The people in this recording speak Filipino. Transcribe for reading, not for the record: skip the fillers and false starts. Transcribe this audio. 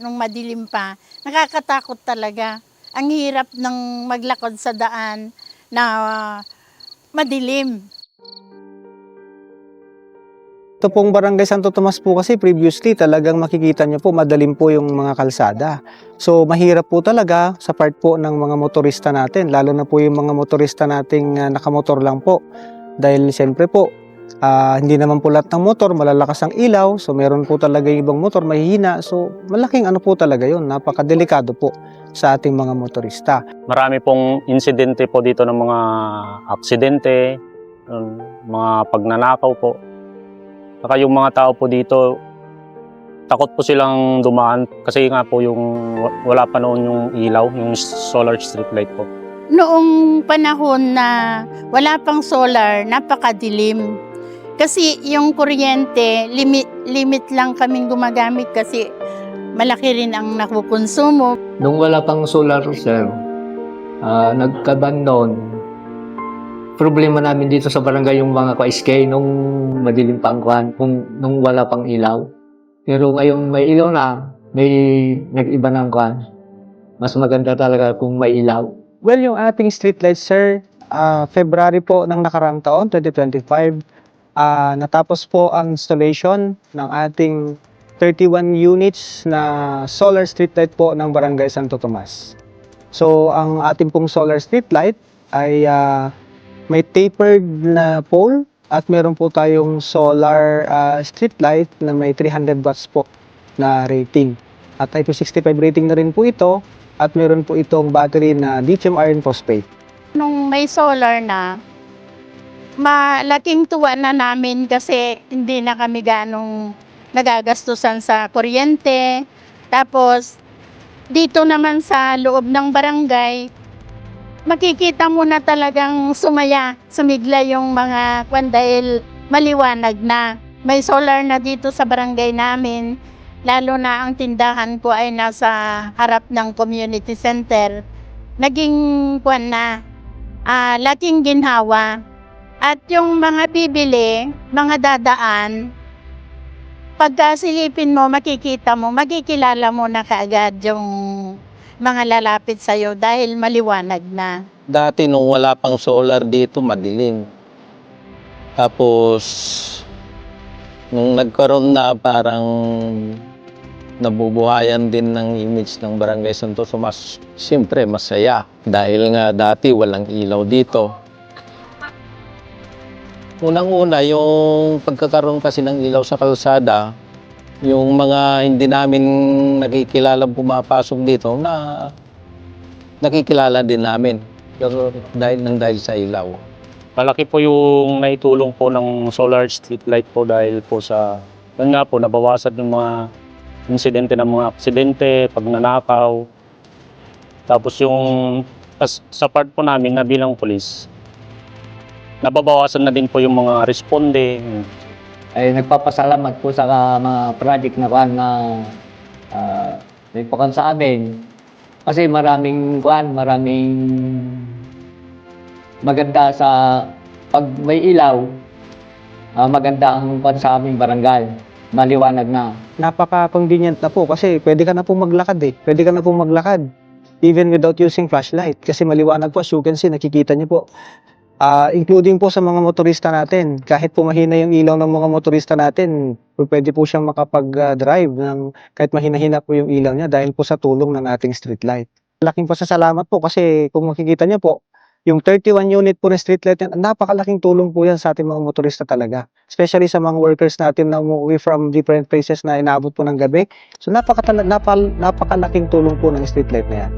Nung madilim pa, nakakatakot talaga. Ang hirap ng maglakad sa daan na madilim. Ito pong Barangay Santo Tomas po kasi previously talagang makikita nyo po madalim po yung mga kalsada. So mahirap po talaga sa part po ng mga motorista natin, lalo na po yung mga motorista nating nakamotor lang po. Dahil siyempre po, hindi naman po lahat ng motor malalakas ang ilaw, so meron po talaga yung ibang motor mahihina. So malaking ano po talaga yun, napakadelikado po sa ating mga motorista. Marami pong insidente po dito ng mga aksidente, mga pagnanakaw po. Saka yung mga tao po dito, takot po silang dumaan kasi nga po yung wala pa noon yung ilaw, yung solar street light po. Noong panahon na wala pang solar, napakadilim. Kasi yung kuryente, limit lang kaming gumagamit kasi malaki rin ang nakukonsumo. Nung wala pang solar, sir, nagkaban noon. Problema namin dito sa barangay yung mga ka-SK nung madilim pa ang kwan, nung wala pang ilaw. Pero ngayong may ilaw na, may nag-iba ng kwan. Mas maganda talaga kung may ilaw. Well, yung ating street lights, sir, February po ng nakaraang taon, 2025, natapos po ang installation ng ating 31 units na solar street light po ng Barangay Santo Tomas. So, ang ating pong solar street light ay may tapered na pole at meron po tayong solar street light na may 300 watts po na rating. At IP65 rating na rin po ito at meron po itong battery na lithium iron phosphate. Nung may solar na, malaking tuwa na namin kasi hindi na kami ganong nagagastusan sa kuryente. Tapos, dito naman sa loob ng barangay, makikita mo na talagang sumigla yung mga kwan dahil maliwanag na. May solar na dito sa barangay namin, lalo na ang tindahan ko ay nasa harap ng community center. Naging kwan na, laking ginhawa. At yung mga bibili, mga dadaan, pagka silipin mo, makikita mo, makikilala mo na kaagad yung mga lalapit sa'yo dahil maliwanag na. Dati nung wala pang solar dito, madilim. Tapos, nung nagkaroon na, parang nabubuhayan din ng image ng Barangay Santo Tomas. Siyempre, masaya. Dahil nga dati walang ilaw dito. Unang-una, yung pagkakaroon kasi ng ilaw sa kalsada, yung mga hindi namin nakikilala pumapasok dito na nakikilala din namin dahil sa ilaw. Malaki po yung naitulong po ng solar street light po dahil po sa, yun nga po, nabawasan ng mga insidente ng mga aksidente, pagnanakaw. Tapos yung sa part po namin na bilang polis, nababawasan na din po yung mga responde. Ay nagpapasalamat po sa mga project na kwan na may pakan sa amin. Kasi maraming maganda sa pag may ilaw, maganda ang kwan sa aming barangay. Maliwanag na. Napaka-convenient na po kasi pwede ka na pong maglakad Pwede ka na pong maglakad even without using flashlight kasi maliwanag po, as you can see, nakikita niyo po. Including po sa mga motorista natin, kahit po mahina yung ilaw ng mga motorista natin, pwede po siyang makapag-drive ng kahit mahina-hina po yung ilaw niya dahil po sa tulong ng ating street light. Malaking pasasalamat po kasi kung makikita niyo po, yung 31 unit po na street light, napakalaking tulong po yan sa ating mga motorista talaga. Especially sa mga workers natin na umuwi from different places na inaabot po ng gabi. So napakalaking tulong po ng street light na yan.